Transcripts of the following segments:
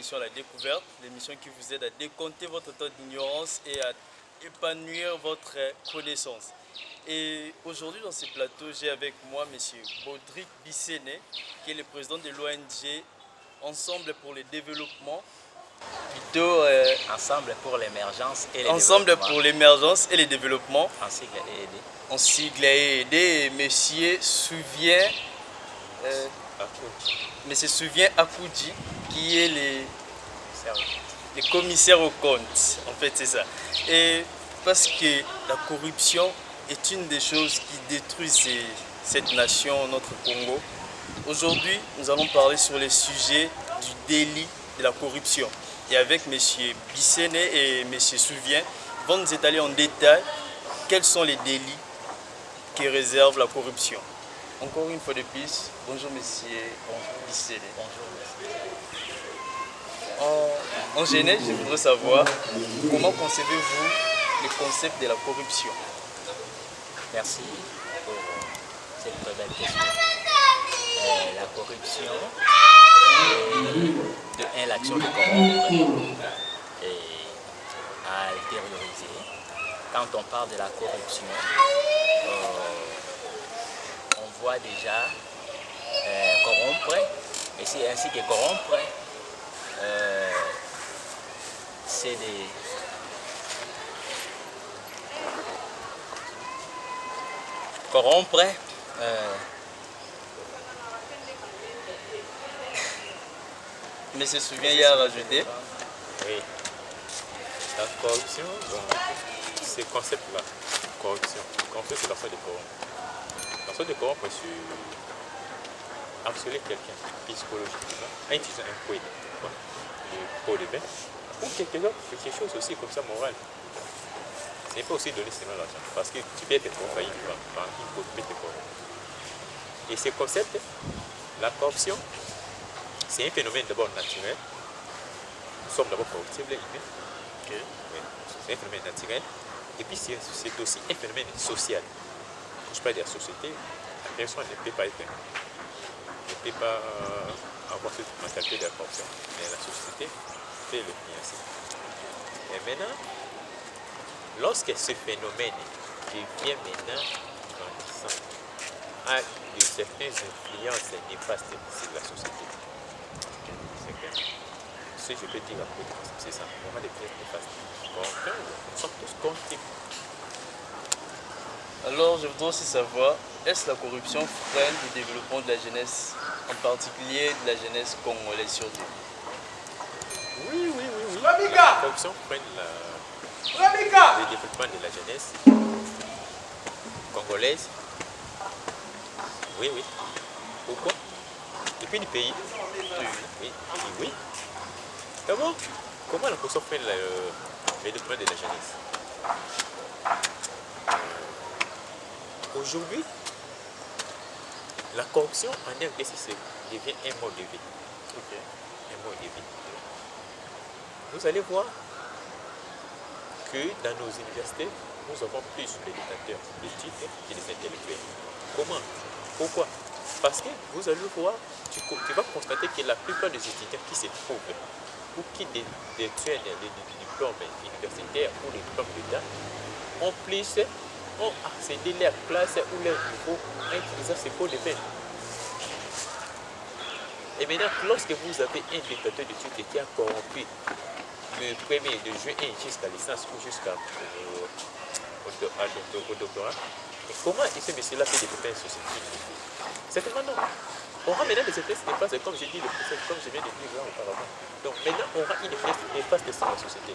l'émission La Découverte, l'émission qui vous aide à décompter votre temps d'ignorance et à épanouir votre connaissance. Et aujourd'hui dans ce plateau, j'ai avec moi M. Baudric Bissene, qui est le président de l'ONG Ensemble pour le développement. Plutôt, Ensemble pour l'émergence et le Ensemble développement. pour l'émergence et le développement. En sigle EED. En sigle EED, et Monsieur Souvien Akoudji, qui est le commissaire au compte. En fait, c'est ça. Et parce que la corruption est une des choses qui détruit cette nation, notre Congo. Aujourd'hui, nous allons parler sur les sujets du délit de la corruption. Et avec M. Bissene et M. Souvien, vont nous étaler en détail quels sont les délits qui réservent la corruption. Encore une fois de plus, bonjour M. Bissene. Bonjour, merci. En genèse, je voudrais savoir comment concevez-vous le concept de la corruption? Merci pour cette très belle question. La corruption est de un l'action de corrompre et à intérioriser. Quand on parle de la corruption, on voit déjà corrompre, et c'est ainsi que corrompre, c'est des... Corrompre, Monsieur Souvien y a rajouté. Oui. La corruption, ce concept-là, corruption, corruption c'est la sorte de corrompre. La sorte de corrompre, c'est harceler quelqu'un psychologiquement en utilisant un pot de bain ou quelque chose aussi comme ça moral. Ce n'est pas aussi donner seulement l'argent parce que tu peux être corrompu par une faut te corrompre. Et ce concept, la corruption, c'est un phénomène d'abord naturel. Nous sommes d'abord corruptibles humains. Okay. Oui. C'est un phénomène naturel. Et puis c'est aussi un phénomène social. Quand je parle de la société, la personne ne peut pas avoir cette mentalité de la corruption. Mais la société fait le bien ainsi. Et maintenant, lorsque ce phénomène devient maintenant grandissant, a de certaines influences néfastes sur la société. Ce que je peux dire à côté, c'est ça, vraiment des influences néfastes. Nous sommes tous contre. Alors, je voudrais aussi savoir, est-ce que la corruption freine le développement de la jeunesse, en particulier de la jeunesse congolaise surtout? Oui. La corruption freine le développement de la jeunesse congolaise. Oui. Pourquoi? Depuis le pays. Oui. D'abord, comment la corruption freine le développement de la jeunesse? Aujourd'hui, la corruption en RDC devient un mode de vie. Okay. Un mode de vie. Vous allez voir que dans nos universités, nous avons plus les détenteurs de titres et les intellectuels. Comment? Pourquoi? Parce que vous allez voir, tu vas constater que la plupart des étudiants qui se trouvent ou qui détiennent les diplômes universitaires ou les diplômes d'État ont accédé à leur classe ou leur niveau en utilisant ces pots de bain. Et maintenant, lorsque vous avez un détenteur de titre qui a corrompu le premier de juin jusqu'à licence ou jusqu'au doctorat, et comment ce monsieur-là peut développer une société? Certainement non. On aura maintenant des effets néfastes, comme je dis, comme je viens de dire là auparavant. Donc maintenant, on aura une effet néfaste sur la société.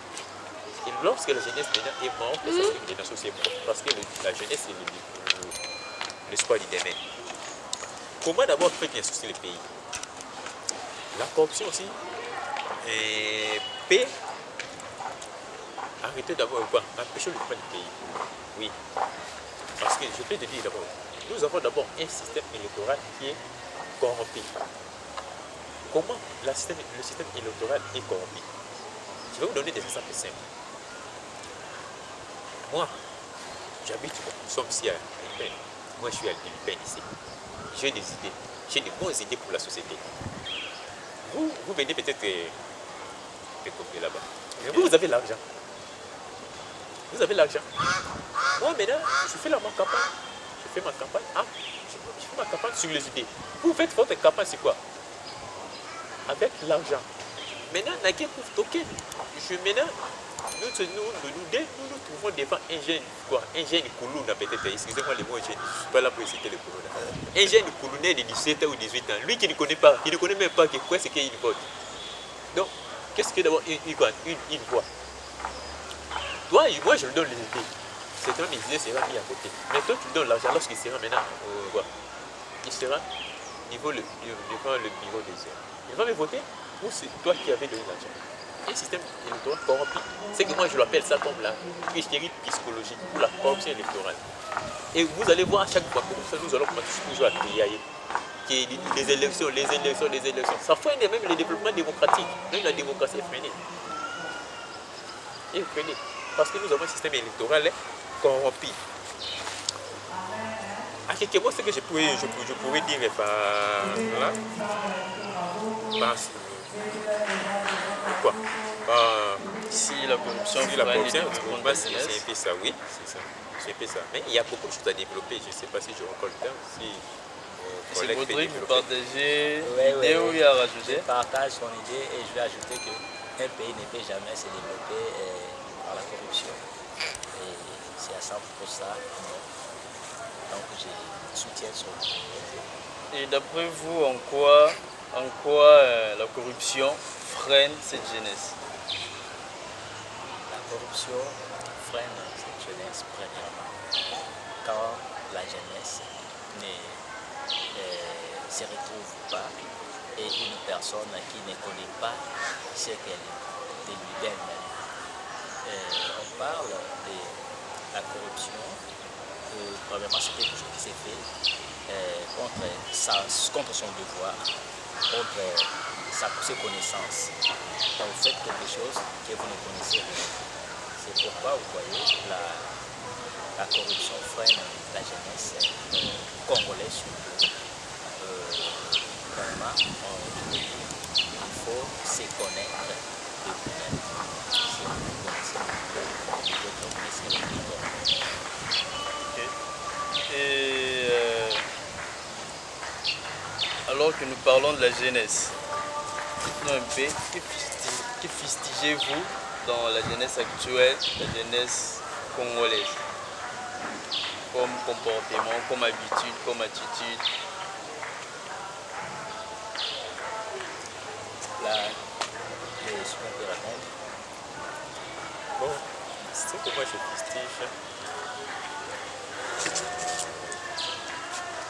Et lorsque la jeunesse maintenant est morte, ça veut dire que la société est morte. Parce que la jeunesse est l'espoir du demain. Comment d'abord faire bien associer le pays? La corruption aussi peut arrêter d'abord quoi? Empêcher le développement du pays. Oui. Parce que je peux te dire d'abord, nous avons d'abord un système électoral qui est corrompu. Comment le système électoral est corrompu? Je vais vous donner des exemples simples. Moi, j'habite, nous sommes ici à Lipène. Moi, je suis à Lipène ici. J'ai des idées. J'ai des bonnes idées pour la société. Vous venez peut-être pétrolier là-bas. Mais vous avez l'argent. Vous avez l'argent. Moi, maintenant, je fais ma campagne. Je fais ma campagne. Ah, je fais ma campagne sur les idées. Vous faites votre campagne, c'est quoi? Avec l'argent. Maintenant, Nagé pour toquer. Maintenant, nous trouvons devant un jeune, quoi, un jeune Koulouna peut-être, excusez-moi les mots, je ne suis pas là pour citer le Koulouna. Un jeune Koulounais de 17 ans ou 18 ans, lui qui ne connaît pas, il ne connaît même pas quoi c'est qu'il vote. Donc, qu'est-ce que d'abord il voit? Toi, moi je lui donne les idées. C'est quand les idées sera mis à côté. Mais toi tu lui donnes l'argent lorsqu'il sera maintenant, il sera devant le bureau des heures. Il va me voter ou c'est toi qui avais donné l'argent? Un système électoral corrompu, c'est que moi je l'appelle ça comme la tricherie psychologique ou la corruption électorale. Et vous allez voir à chaque fois, comme ça nous allons commencer toujours à crier les élections, ça freine même le développement démocratique, même la démocratie est freinée. Et freinée, parce que nous avons un système électoral corrompu. À quelque part, ce que je pourrais dire par là, quoi? Si la corruption, c'est un peu ça, oui, c'est ça. C'est un peu ça. Mais il y a beaucoup de choses à développer. Je ne sais pas si je records le temps. Si c'est Baudry, vous partagez l'idée ou il y a à rajouter? Je partage son idée et je vais ajouter qu'un pays ne peut jamais se développer par la corruption. Et c'est à 100% ça. Donc je soutiens son idée. Et d'après vous, en quoi la corruption freine cette jeunesse? La corruption freine cette jeunesse premièrement quand la jeunesse ne se retrouve pas et une personne qui ne connaît pas ce qu'elle de lui-même. On parle de la corruption, premièrement c'est quelque chose qui s'est fait contre son devoir, contre ses connaissances. Donc vous faites quelque chose que vous ne connaissez rien. C'est pourquoi vous voyez la corruption freine la jeunesse congolaise surtout. Vraiment, il faut se connaître de vous-même. Si vous ne connaissez pas, vous connaissez le Et alors que nous parlons de la jeunesse, dites-nous un peu, que fustigez-vous dans la jeunesse actuelle, la jeunesse congolaise? Comme comportement, comme habitude, comme attitude? Là, je peux répondre. Bon, c'est que moi je fustige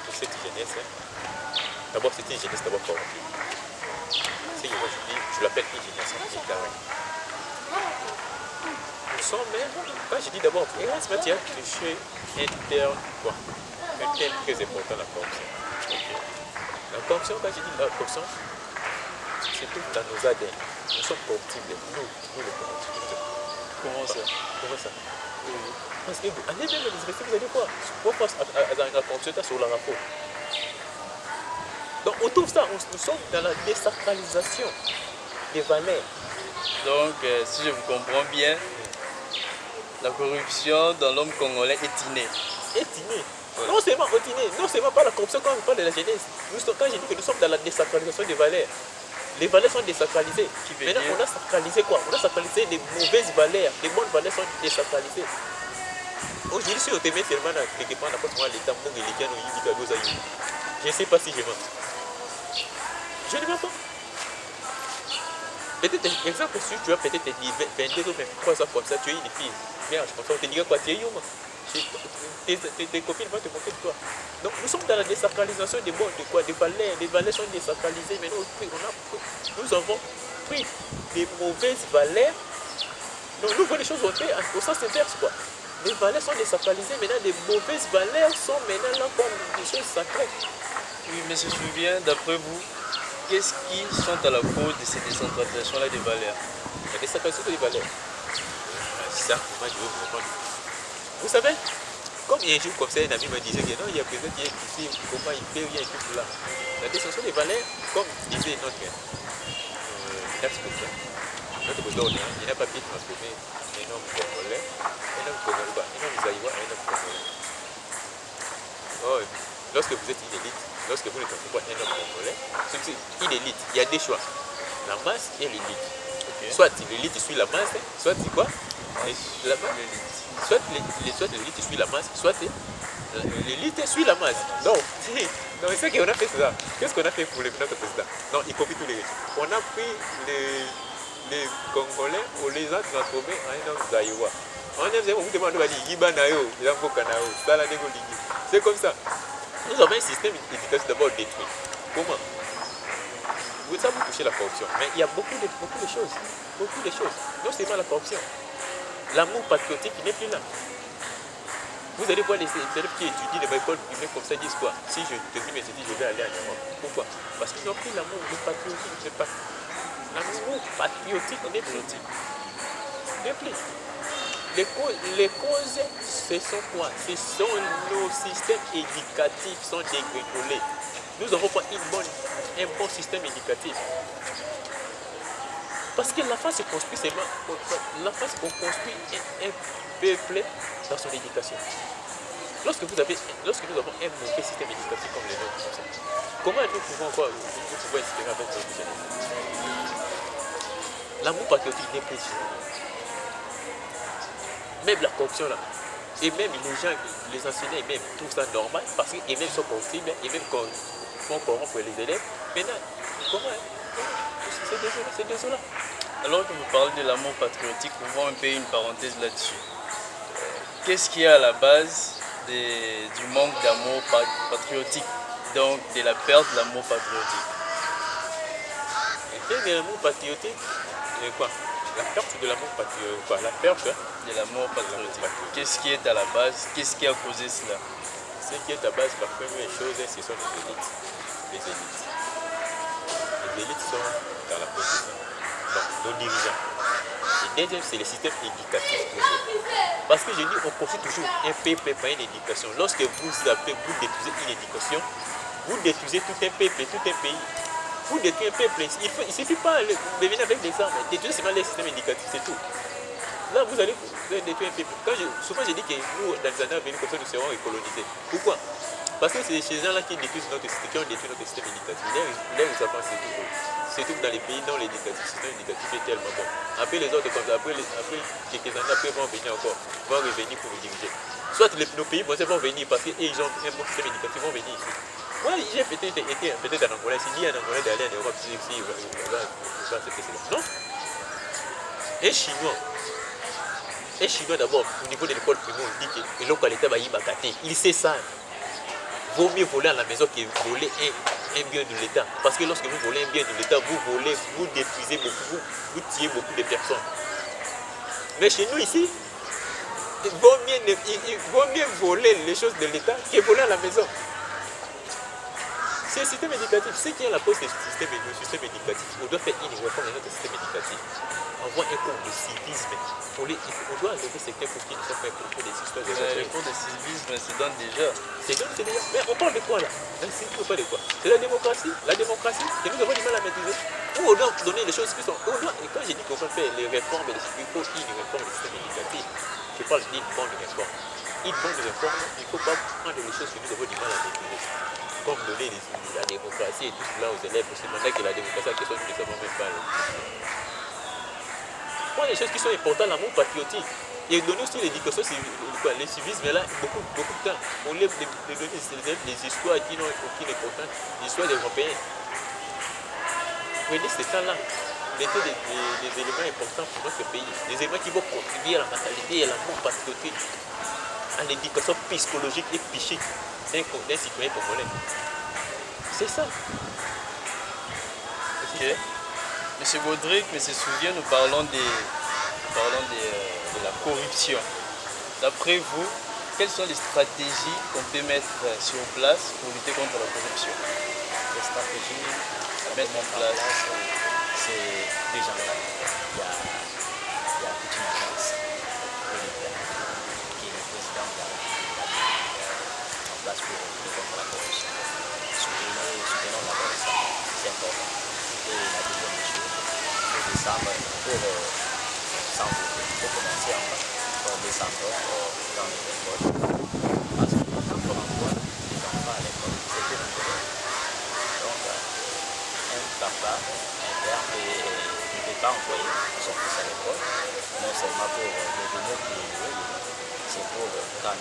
pour cette jeunesse. D'abord, c'est une jeunesse d'abord corrompue. C'est que moi je l'appelle une jeunesse anti-carré. Nous sommes même, quand je dis d'abord, Erasme a touché un terme très important, la corruption. Okay. La corruption, quand je dis la corruption, c'est tout dans nos ADN. Nous sommes corruptibles, nous les corruptibles. Comment ça? Oui. Parce que vous allez même les respecter, vous allez voir. On passe à la corruption sur la rapport. Donc on trouve ça, nous sommes dans la désacralisation des valeurs. Donc, si je vous comprends bien, la corruption dans l'homme congolais est innée. Ouais. Non seulement pas la corruption quand on parle de la jeunesse. Quand je dis que nous sommes dans la désacralisation des valeurs, les valeurs sont désacralisées. Maintenant, on a sacralisé quoi? On a sacralisé les mauvaises valeurs. Les bonnes valeurs sont désacralisées. Aujourd'hui, si on te met seulement quelque part, n'importe quoi, l'État, je ne sais pas si je mens. Je ne mens pas. Peut-être, exemple, si tu as peut-être 22 ou 23 ans comme ça, tu es une fille. Merde, comme ça, on te dira quoi? Tu es humain. Tes copines vont te moquer de toi. Donc nous sommes dans la désacralisation des bons, des valeurs. Les valeurs sont désacralisées. Maintenant, nous avons pris des mauvaises valeurs. Donc nous voyons les choses au sens inverse, quoi. Les valeurs sont désacralisées. Maintenant, les mauvaises valeurs sont maintenant là comme des choses sacrées. Oui, mais je me souviens, d'après vous, qu'est-ce qui sont à la cause de cette décentralisation-là des valeurs? La désacralisation des valeurs. Ça, moi, je veux vous répondre. Vous savez, comme un jour comme ça, un ami me disait que non, il y a peut-être ici, comment il fait, il y a un truc là. La destruction des valeurs, comme disait notre ex-président, notre président, il n'a pas pu transformer un homme congolais, un homme zaïrois, un homme congolais. Oh, lorsque vous êtes une élite, lorsque vous ne transformez pas un homme congolais, c'est une élite, il y a des choix. La masse et l'élite. Okay. Soit l'élite suit la masse, soit c'est quoi? La masse. Soit l'élite suit la masse, soit l'élite suit la masse. Non, non, c'est ce qu'on a fait, c'est ça. Qu'est-ce qu'on a fait pour notre président? Non, y compris tous les riches. On a pris les Congolais, on les a transformés en un homme zaïrois. On a dit, vous demandez, c'est comme ça. Nous avons un système d'éducation d'abord détruit. Comment? Vous savez, vous touchez la corruption, mais il y a beaucoup de choses. Beaucoup de choses. Non seulement la corruption. L'amour patriotique n'est plus là. Vous allez voir les élèves qui étudient dans l'école primaire comme ça disent quoi? Si je termine mes études, je vais aller à Niamey. Pourquoi? Parce qu'ils ont pris l'amour, le patriotique, c'est pas. L'amour patriotique n'est plus. Les causes, ce sont quoi? Ce sont nos systèmes éducatifs qui sont dégringolés. Nous n'avons pas un bon système éducatif. Parce que l'enfant se construit seulement. L'enfant se construit un peuple dans son éducation. Lorsque nous avons un mauvais système éducatif comme les nôtres, comment nous pouvons espérer avec notre jeunesse? L'amour patriotique n'est plus. Même la corruption là. Et même les gens, les enseignants, même trouvent ça normal parce qu'ils même sont corruptibles et même font corrompre les élèves. Maintenant, comment? C'est désolant. Alors que vous parlez de l'amour patriotique, ouvrons un peu une parenthèse là-dessus. Qu'est-ce qui est à la base du manque d'amour patriotique, donc de la perte de l'amour patriotique? Et de l'amour patriotique, quoi? La perte de l'amour patriotique, quoi? La perte de l'amour patriotique. Qu'est-ce qui est à la base? Qu'est-ce qui a causé cela? Ce qui est à la base, la première chose, ce sont les élites. Les élites sont dans la position. Donc, nos dirigeants. Et deuxième, c'est le système éducatif toujours. Parce que je dis, on construit toujours un peuple par une éducation. Lorsque vous détruisez une éducation, vous détruisez tout un peuple, tout un pays. Vous détruisez un peuple, il ne suffit pas de venir avec des armes, détruire seulement le système éducatif, c'est tout. Là, vous allez détruire un peuple. Souvent, je dis que nous, dans les années à venir, comme ça, nous serons recolonisés. Pourquoi? Parce que c'est ces gens-là qui détruisent notre système, qui ont détruit notre système éducatif. Là, nous avons c'est tout dans les pays dont le système éducatif est tellement bon. Après les autres, comme ça, après quelques années, après, vont venir encore, vont revenir pour nous diriger. Soit nos pays vont venir parce qu'ils ont un bon système éducatif, vont venir ici. Moi, j'ai peut-être été en Angola, si dit en Angola d'aller en Europe, si il va accepter cela. Non? Un Chinois d'abord, au niveau de l'école primaire, on dit que l'État va y bagater. Il sait ça. Vaut mieux voler à la maison que voler un bien de l'État. Parce que lorsque vous volez un bien de l'État, vous détruisez beaucoup, vous tuez beaucoup de personnes. Mais chez nous ici, il vaut mieux voler les choses de l'État que voler à la maison. C'est le système éducatif. Ce qui est la cause du système éducatif, on doit faire une réforme de notre système éducatif. Avoir un cours de civisme. On doit enlever certains cours qui ne sont pas pour des histoires de les cours de civisme se donnent déjà. C'est déjà. Mais on parle de quoi là? On parle de quoi? C'est la démocratie. La démocratie, que nous avons du mal à maîtriser. Où on doit donner les choses qui sont. Et quand j'ai dit qu'on peut faire les réformes, il faut une réforme du système éducatif. Je parle d'une bonne réforme. Une bonne réforme, il ne faut pas prendre les choses que nous avons du mal à maîtriser. Comme donner la démocratie et tout cela aux élèves, c'est pendant que la démocratie, quelque chose que nous ne savons même pas. Prendre les choses qui sont importantes, l'amour patriotique. Et donner aussi l'éducation, le civisme, là, beaucoup de temps. On lève les histoires qui n'ont aucune importance, les histoires des Européens. Prenez ce temps-là, mettez des éléments importants pour notre pays, des éléments qui vont contribuer à la mentalité et à l'amour patriotique, à l'éducation psychologique et psychique d'un citoyen congolais. C'est ça. Ok. Monsieur Baudric, Monsieur Souviens, nous parlons de la corruption. D'après vous, quelles sont les stratégies qu'on peut mettre sur place pour lutter contre la corruption? Les stratégies à mettre en place, c'est déjà là. Il y a toute une agence de l'État qui est le président de la République en place pour lutter contre la corruption. Soutenons d'abord ça, c'est important. Et la deuxième chose, pour décembre, pour sans voter. Il faut commencer en bas, pour descendre dans les écoles. Parce que quand on envoie les enfants à l'école, c'est que nous voulons. Donc, un papa, un père ne peut pas envoyer son fils à l'école, non seulement pour le donner pour jouer, c'est pour quand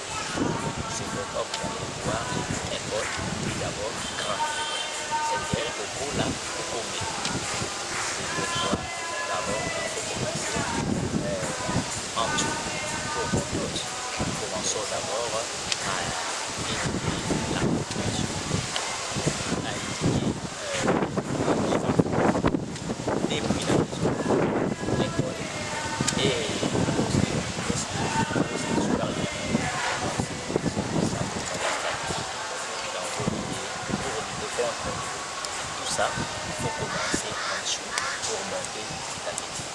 c'est pour comme on peut voir l'école est d'abord grande. C'est-à-dire que pour là, pour combien. C'est pourquoi d'abord il faut commencer en tout pour tous. Commençons d'abord à étudier la population, à étudier les enfants depuis la maison, l'école et aussi supérieur. Tout ça, il faut commencer en dessous pour monter petit à petit.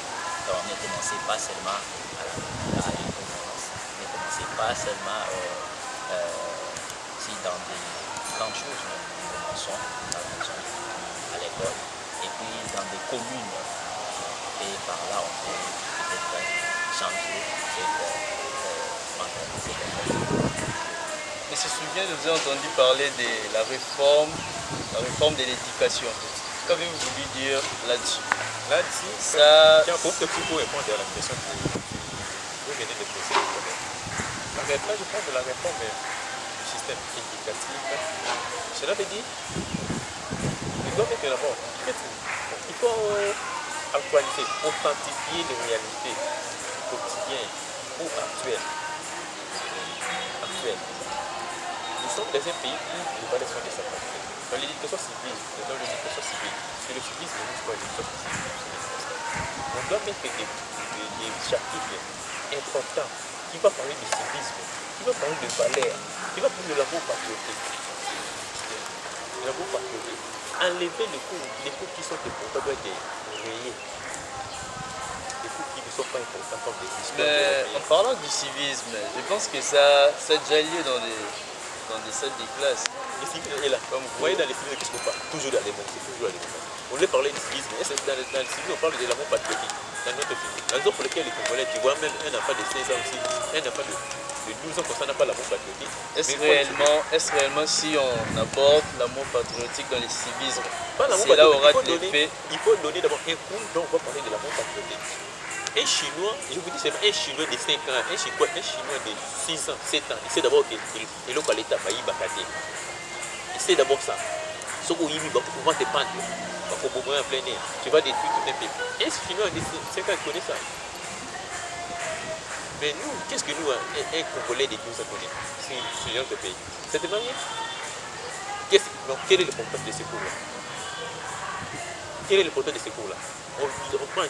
Alors ne commencez pas seulement à l'incohérence, ne commencez pas seulement si dans des grandes choses, nous commençons à la maison, à l'école, et puis dans des communes. Et par là, on peut peut-être changer cette Mais se souvient, je vous ai entendu parler de la réforme de l'éducation. Qu'avez-vous voulu dire là-dessus? Là-dessus, Ça... tiens, pour répondre à la question que vous venez de poser. Là, je parle de la réforme du système éducatif. Cela veut dire qu'il doit mettre d'abord. Il faut actualiser, authentifier les réalités quotidiennes ou actuelles. Nous sommes dans un pays où les valeurs sont désapparaissées. Dans l'éducation civile, c'est le civisme et l'histoire de l'éducation civile. On doit mettre des chapitres importants qui vont parler de civisme, qui vont parler de valeurs, qui vont parler de l'amour patriotique. L'amour patriotique. Enlever les cours qui sont importants doivent être rayés. Les cours qui ne sont pas importants comme des histoires. Mais en parlant du civisme, je pense que ça a déjà lieu dans des salles de classe. Le civisme est là. Comme vous voyez dans les civismes, qu'est-ce qu'on parle? Toujours dans les mots, c'est toujours dans les mots. On voulait parler du civisme. Dans le civisme, on parle de l'amour patriotique. Dans notre film. La raison pour laquelle les Congolais, tu vois, même un enfant de 16 ans aussi, un enfant de 12 ans, comme ça n'a pas l'amour patriotique. Est-ce réellement si on aborde l'amour patriotique dans les civismes, cela aura de l'effet? Il faut donner d'abord un cours dont on va parler de l'amour patriotique. Un Chinois, je vous dis, c'est un Chinois de 5 ans, un Chinois de 6 ans, 7 ans, il sait d'abord que l'État va y batailler. Il sait d'abord ça. Ce qu'on y va pouvoir te pendre, va pouvoir en plein air. Tu vas détruire tout un pays. Un Chinois de 5 ans connaît ça. Mais nous, qu'est-ce que nous, un Congolais de 12 ans connaît? C'est notre pays. C'est de manière. Donc, quel est le problème de ces cours-là? Quel est le problème de ces cours-là? On prend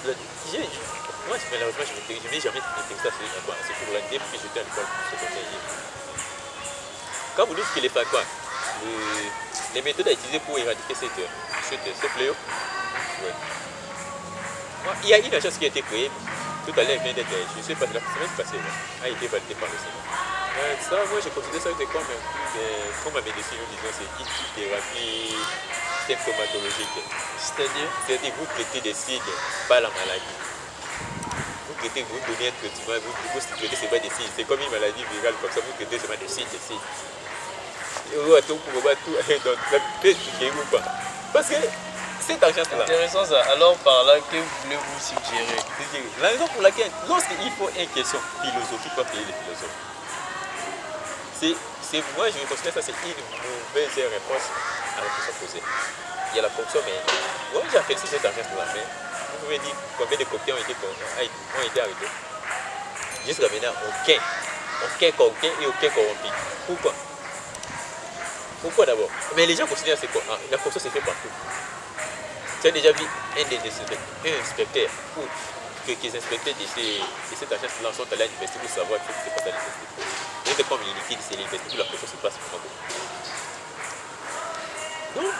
moi, malheureusement, je n'ai jamais intégré ça à ces cours-là, depuis que j'étais à l'école secondaire. Quand vous dites qu'il est pas quoi, les méthodes à utiliser pour éradiquer ce fléau, ouais. Moi, il y a une agence qui a été créée, tout à l'heure, elle vient d'être, je ne sais pas, la semaine passée, a été validée par le Sénat. Ça, moi, je considère ça comme ma médecine, disons, c'est une thérapie symptomatologique. C'est-à-dire vous traitez des signes, pas la maladie. Vous donnez un traitement, vous traitez seulement des signes. C'est comme une maladie virale, comme ça, vous traitez seulement des signes. Parce que cette agence-là. Intéressant ça. Alors par là, que voulez-vous suggérer? La raison pour laquelle, lorsqu'il faut une question philosophique, quoi payer les philosophes. Moi, je considère ça, c'est une mauvaise réponse à la question posée. Il y a la fonction, mais moi, j'ai appelé cette agence-là, mais vous pouvez dire combien de coquins ont été arrêtés. Jusqu'à maintenant, aucun coquin et aucun corrompu. Pourquoi d'abord? Mais les gens considèrent c'est quoi? La fonction c'est fait partout. Tu as déjà vu un inspecteur ou quelques inspecteurs de cette agence-là sont allés à l'université pour savoir ce qui se passe à l'université. Et c'est comme il liquide, c'est l'université où la fonction se passe pour moi. Donc,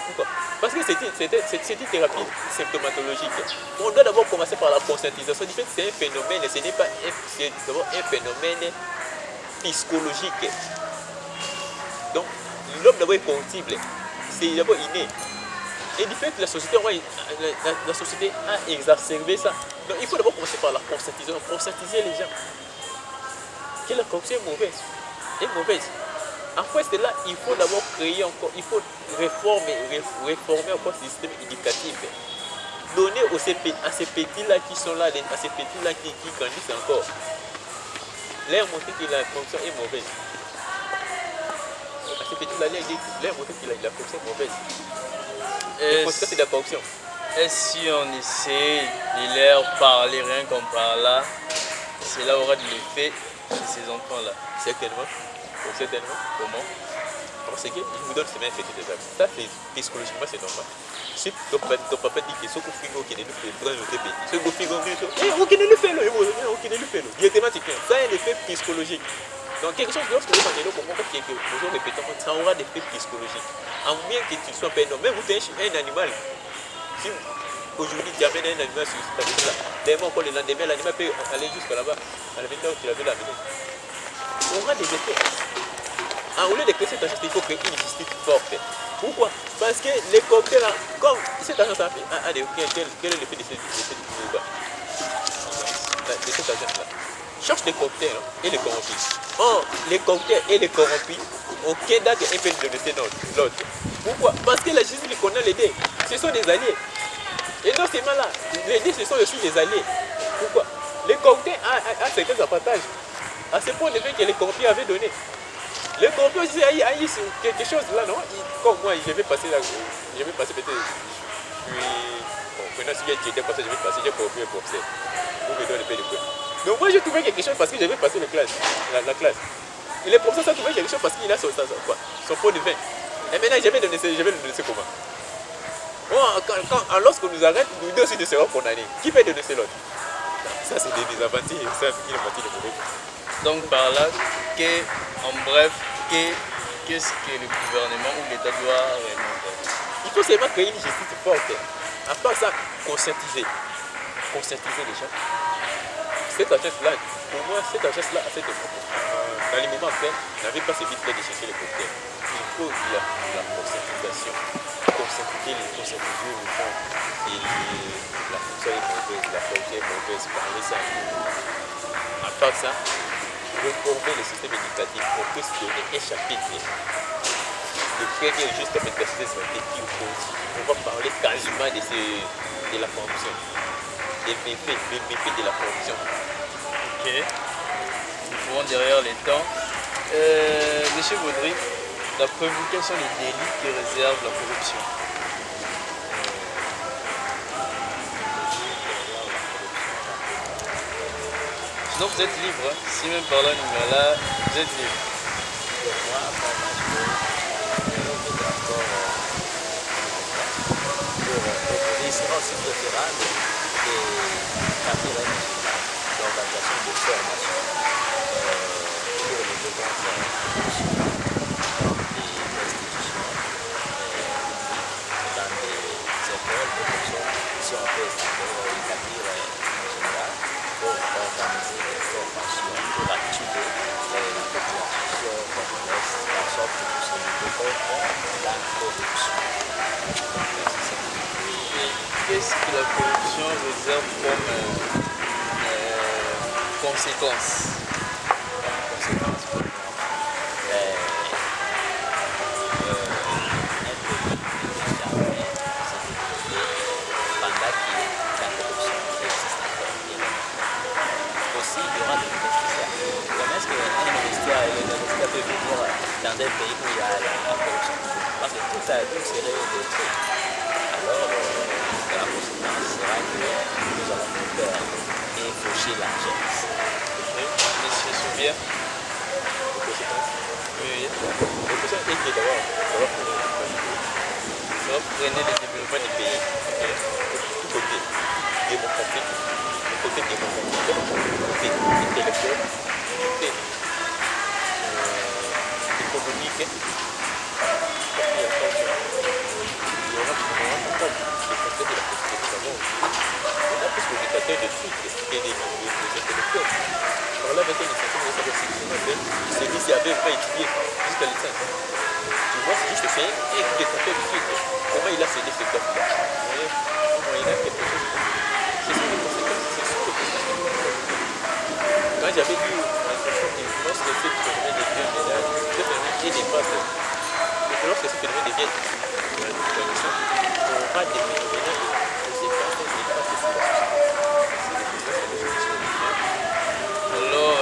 pourquoi? Parce que c'est une thérapie symptomatologique. On doit d'abord commencer par la conscientisation. Du fait, c'est un phénomène, ce n'est pas c'est d'abord un phénomène psychologique. Donc, l'homme d'abord est corruptible. C'est d'abord inné. Et du fait que la société a exacerbé ça. Donc il faut d'abord commencer par la conscientisation, conscientiser les gens que la corruption est mauvaise. Après cela, il faut d'abord créer encore, il faut réformer encore le système éducatif. Donner à ces petits-là qui sont là, à ces petits-là qui grandissent encore, leur montrer que la corruption est mauvaise. À ces petits-là, leur montrer que la corruption est mauvaise. Et parce que c'est de la corruption. Et si on essaie de leur parler rien comme par là, cela aura de l'effet chez ces enfants-là. Certainement. Comment? Parce que je vous donne semaine fête des amis. Ça, psychologiquement, c'est normal. Si ton papa dit que ce qu'on fait, ok, ne le fait pas, ce qu'on fait, ok, ne le fait pas, ok, ne le fait pas. Directement, ça a un effet psychologique. Donc, quelque chose lorsque vous entendez comment quelque chose répétant, ça aura des effets psychologiques. En bien que tu sois pédant, même vous êtes un animal. Si aujourd'hui tu amènes un animal sur cette table-là, demain encore le lendemain, l'animal peut aller jusqu'à là-bas, à la minute où tu l'avais amené. On aura des effets. Au lieu de créer cette agence, il faut créer une justice forte. Pourquoi? Parce que les cocktails, là, comme cette agence a fait, quel est l'effet de cette agence-là? Cherche les cocktails et les corrompus. Or, les cocktails et les corrompus, aucun date est fait de laisser l'autre. Pourquoi? Parce que la justice qu'on a les deux, ce sont des alliés. Et non seulement là, les deux, ce sont aussi des alliés. Pourquoi? Les cocktails ont certains avantages. À ce point de vue que les corrompus avaient donné. Les corrompus aussi a eu quelque chose là, non? Comme moi, je vais passer peut-être. Maintenant, si j'étais passé, je vais passer, j'ai corrompu un professeur. Vous me donnez le pain de quoi? Donc moi, j'ai trouvé quelque chose parce que je vais passer la classe. Et les professeurs ont trouvé quelque chose parce qu'il a son pot de vin. Et maintenant, je vais le laisser comment? Lorsqu'on nous arrête, nous deux aussi nous serons condamnés. Qui va donner l'autre? Ça, c'est des désavantages. Ça, c'est une partie de mauvais. Donc par là, en bref, qu'est-ce que le gouvernement ou l'État doit réellement faire? Il faut seulement créer une justice forte. À part ça, conscientiser les gens. Cette agence-là, pour moi, cette agence-là, à cette époque, dans les moments actuels, n'avait pas ce vite fait de chercher les cocktails. Il faut la conscientisation. Conscientiser les gens. Et la fonction est mauvaise, la fonction est mauvaise, parler ça. À part ça, réformer le système éducatif pour que se donner un chapitre de premier juste avec la société santé qui oppose. On va parler quasiment de la corruption, des méfaits de la corruption. Ok, nous courons derrière les temps. Monsieur Baudry, d'après vous, quels sont les délits que réserve la corruption? Sinon vous êtes libre, hein? Si même par là, là, vous êtes libre. Moi, il sera aussi préférable d'établir un schéma d'organisation de formation pour les demandes dans des institutions, dans des écoles, si on peut établir un schéma pour organiser des formations, pour activer la population congolaise, en sorte que nous sommes contre la corruption. Qu'est-ce que la corruption réserve comme conséquence? Dans un pays où il y a la corruption. Parce que tout serait détruit. Alors, la conséquence sera que nous allons tout perdre et faucher l'argent. Monsieur Soubia? Oui. La question est que d'abord, Ça va freiner le développement du pays. tout côté démocratique, le côté démocratique, le côté intellectuel, le côté économique. Il y aura pas de côté de la société d'abord. On a plus l'éducateur de suite et des intellectuels. Alors là, avec une certaine celui qui avait pas étudié jusqu'à licence. Tu vois, c'est juste c'est un éducateur de suite. Comment il a cédé ce gars-là? Comment il a quelque chose. C'est ça les conséquences. Quand j'avais eu l'impression que lorsque ce phénomène devient ménage, ce phénomène est néfaste. Et que lorsque ce phénomène devient tradition, on aura des phénomènes de conséquences néfastes sur la société. Alors,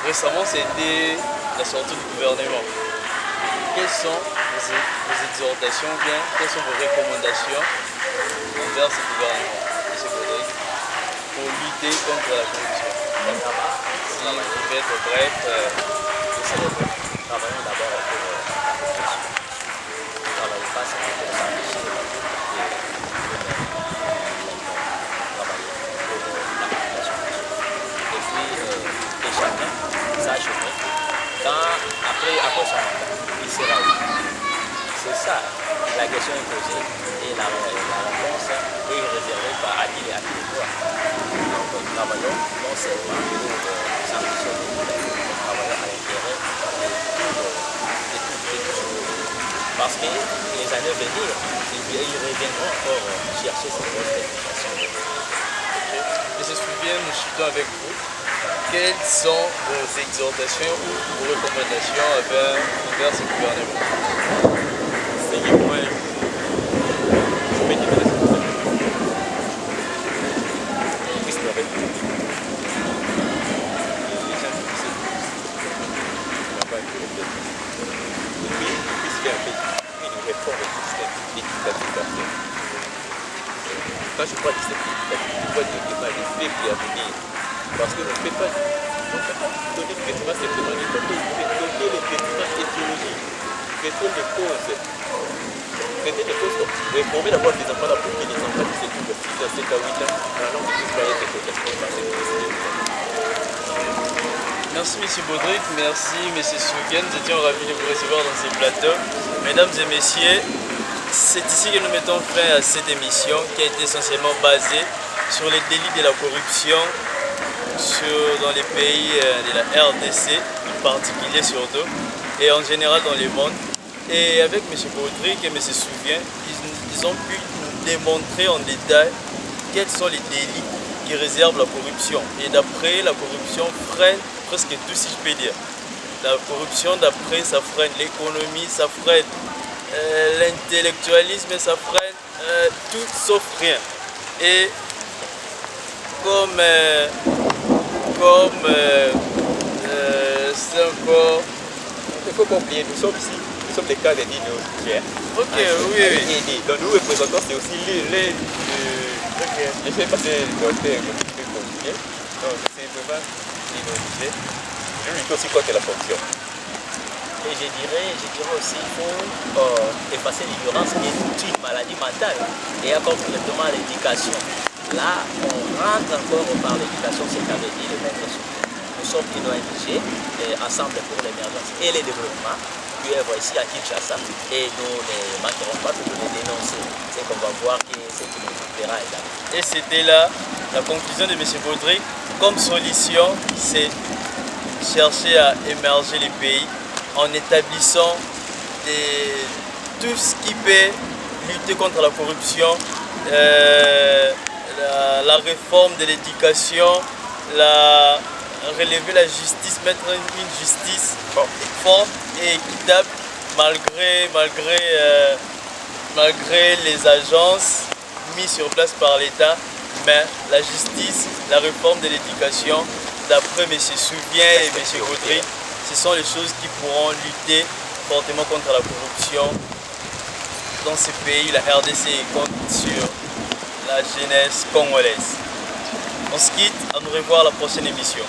récemment, c'était la sortie du gouvernement. Quelles sont vos exhortations ou bien quelles sont vos recommandations envers ce gouvernement, M. Baudry, pour lutter contre la corruption? Si vous pouvez être bref, travaillons d'abord pour la construction. Ne travaillons pas seulement pour s'enrichir, mais travailler pour la population. Et puis, que chacun sache après son mandat, il sera où? C'est ça, la question est posée et la réponse est réservée à qui et à qui quoi. Donc, travaillons non seulement pour s'enrichir, mais travaillons à l'intérêt de tous. Parce que les années à venir, ils reviendront encore chercher ces postes d'éducation. M. Souvien, nous chutons avec vous. Quelles sont vos exhortations ou vos recommandations envers ce gouvernement? C'est le point. Je vais dire que c'est la République. Les gens qui disent qu'on n'a pas été reflétés. Le pays puisse faire une réforme du système éducatif parfait. Quand je parle du système éducatif, je vois directement les peuples à venir. Parce que on ne peut pas donner le traitement simplement du côté, il faut donner le traitement éthiologique, traiter les causes. Traiter les causes, reformer d'abord les enfants là pour que les enfants qui se trouvent 6 à 7 à 8 ans, dans la langue de Israël, c'est correspond à cette décision. Merci M. Baudry, merci M. Souvien, nous étions ravis de vous recevoir dans ces plateaux. Mesdames et messieurs, c'est ici que nous mettons fin à cette émission qui a été essentiellement basée sur les délits de la corruption dans les pays de la RDC, en particulier surtout, et en général dans le monde. Et avec M. Baudry et M. Souvien, ils ont pu nous démontrer en détail quels sont les délits qui réservent la corruption. Et d'après, la corruption freine presque tout, si je peux dire. La corruption, d'après, ça freine l'économie, ça freine l'intellectualisme, ça freine tout sauf rien. Et comme c'est encore... Il ne faut pas oublier, nous sommes ici, nous sommes des cas de dignes. Ok, oui. Donc nous représentons, c'est aussi les... Je ne sais pas si c'est le docteur qui peut continuer. Donc c'est vraiment l'innovité. Je lutte aussi contre la corruption. Et je dirais aussi qu'il faut effacer l'ignorance qui est une maladie mentale. Et encore complètement l'éducation. Là, on rentre encore par l'éducation, c'est qu'avait dit le maître Souvien. Nous sommes une ONG, Ensemble pour l'émergence et le développement, qui œuvre ici à Kinshasa. Et nous ne manquerons pas de les dénoncer. C'est qu'on va voir que c'est qui nous verra également. Et c'était là la conclusion de M. Baudry. Comme solution, c'est chercher à émerger les pays en établissant tout ce qui peut lutter contre la corruption, la réforme de l'éducation, relever la justice, mettre une justice forte et équitable malgré les agences mises sur place par l'État. Mais la justice, la réforme de l'éducation, d'après M. Souvien et M. Baudry, ce sont les choses qui pourront lutter fortement contre la corruption dans ces pays, la RDC, et compte sur la jeunesse congolaise. On se quitte, à nous revoir à la prochaine émission.